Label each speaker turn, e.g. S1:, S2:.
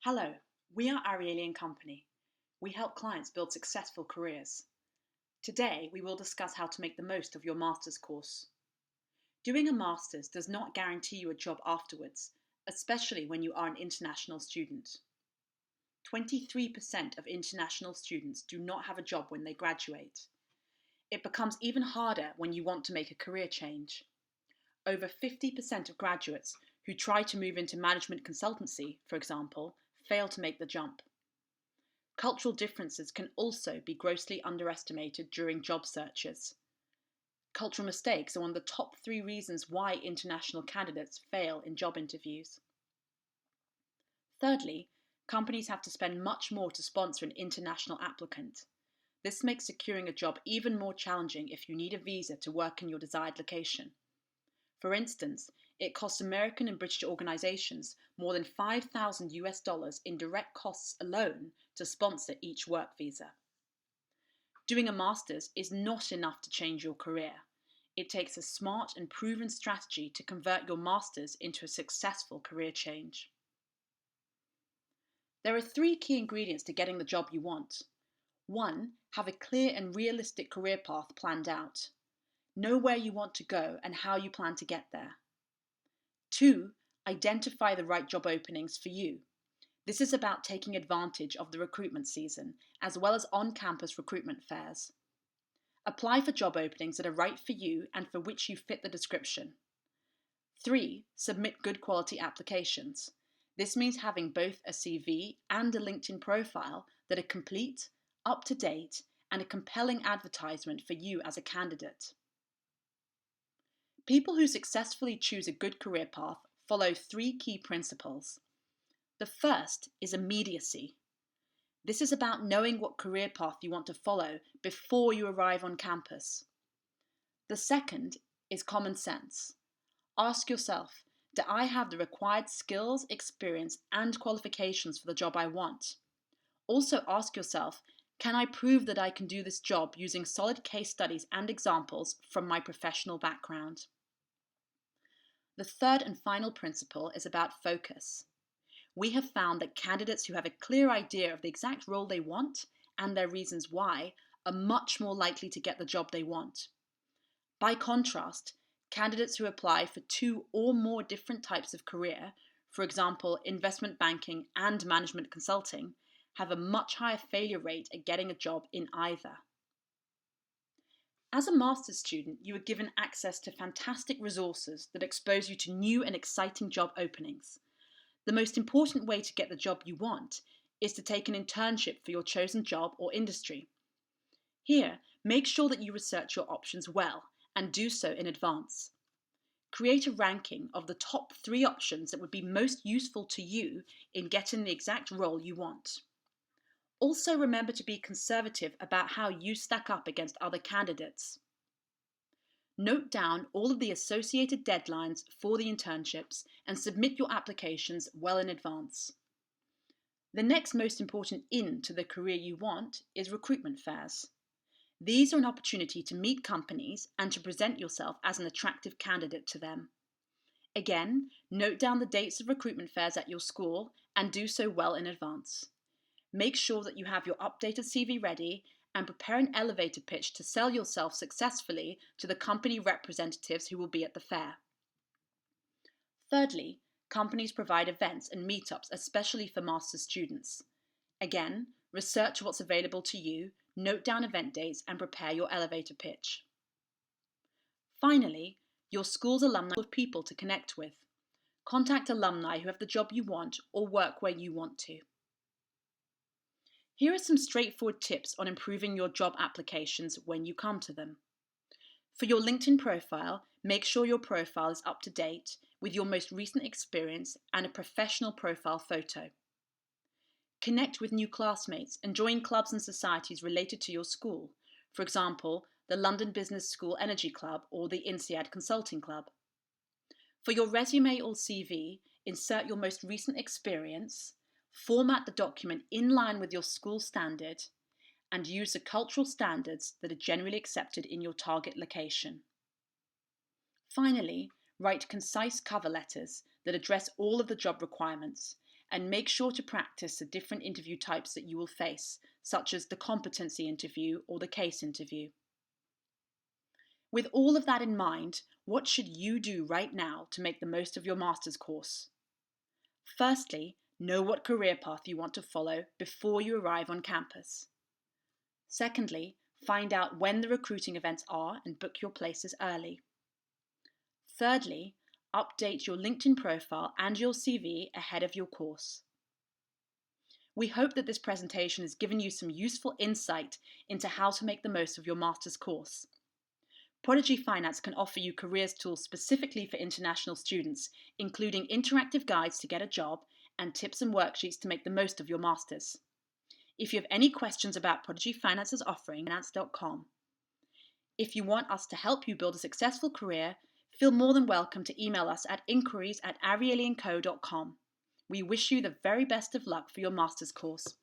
S1: Hello, we are Arieli and Company. We help clients build successful careers. Today, we will discuss how to make the most of your master's course. Doing a master's does not guarantee you a job afterwards, especially when you are an international student. 23% of international students do not have a job when they graduate. It becomes even harder when you want to make a career change. Over 50% of graduates who try to move into management consultancy, for example, fail to make the jump. Cultural differences can also be grossly underestimated during job searches. Cultural mistakes are one of the top 3 reasons why international candidates fail in job interviews. Thirdly, companies have to spend much more to sponsor an international applicant. This makes securing a job even more challenging if you need a visa to work in your desired location. For instance, it costs American and British organisations more than $5,000 in direct costs alone to sponsor each work visa. Doing a master's is not enough to change your career. It takes a smart and proven strategy to convert your master's into a successful career change. There are 3 key ingredients to getting the job you want. 1. Have a clear and realistic career path planned out. Know where you want to go and how you plan to get there. 2. Identify the right job openings for you. This is about taking advantage of the recruitment season, as well as on-campus recruitment fairs. Apply for job openings that are right for you and for which you fit the description. 3. Submit good quality applications. This means having both a CV and a LinkedIn profile that are complete, up to date, and a compelling advertisement for you as a candidate. People who successfully choose a good career path follow 3 key principles. The first is immediacy. This is about knowing what career path you want to follow before you arrive on campus. The second is common sense. Ask yourself, do I have the required skills, experience, and qualifications for the job I want? Also ask yourself, can I prove that I can do this job using solid case studies and examples from my professional background? The third and final principle is about focus. We have found that candidates who have a clear idea of the exact role they want and their reasons why are much more likely to get the job they want. By contrast, candidates who apply for 2 or more different types of career, for example, investment banking and management consulting, have a much higher failure rate at getting a job in either. As a master's student, you are given access to fantastic resources that expose you to new and exciting job openings. The most important way to get the job you want is to take an internship for your chosen job or industry. Here, make sure that you research your options well and do so in advance. Create a ranking of the top 3 options that would be most useful to you in getting the exact role you want. Also remember to be conservative about how you stack up against other candidates. Note down all of the associated deadlines for the internships and submit your applications well in advance. The next most important in to the career you want is recruitment fairs. These are an opportunity to meet companies and to present yourself as an attractive candidate to them. Again, note down the dates of recruitment fairs at your school and do so well in advance. Make sure that you have your updated CV ready and prepare an elevator pitch to sell yourself successfully to the company representatives who will be at the fair. Thirdly, companies provide events and meetups especially for master's students. Again, research what's available to you, note down event dates, and prepare your elevator pitch. Finally, your school's alumni are people to connect with. Contact alumni who have the job you want or work where you want to. Here are some straightforward tips on improving your job applications when you come to them. For your LinkedIn profile, make sure your profile is up to date with your most recent experience and a professional profile photo. Connect with new classmates and join clubs and societies related to your school, for example, the London Business School Energy Club or the INSEAD Consulting Club. For your resume or CV, insert your most recent experience, format the document in line with your school standard, and use the cultural standards that are generally accepted in your target location. Finally, write concise cover letters that address all of the job requirements and make sure to practice the different interview types that you will face, such as the competency interview or the case interview. With all of that in mind, what should you do right now to make the most of your master's course? Firstly, know what career path you want to follow before you arrive on campus. Secondly, find out when the recruiting events are and book your places early. Thirdly, update your LinkedIn profile and your CV ahead of your course. We hope that this presentation has given you some useful insight into how to make the most of your master's course. Prodigy Finance can offer you careers tools specifically for international students, including interactive guides to get a job and tips and worksheets to make the most of your master's. If you have any questions about Prodigy Finance's offering, finance.com. If you want us to help you build a successful career, feel more than welcome to email us at inquiries@arieliandco.com. We wish you the very best of luck for your master's course.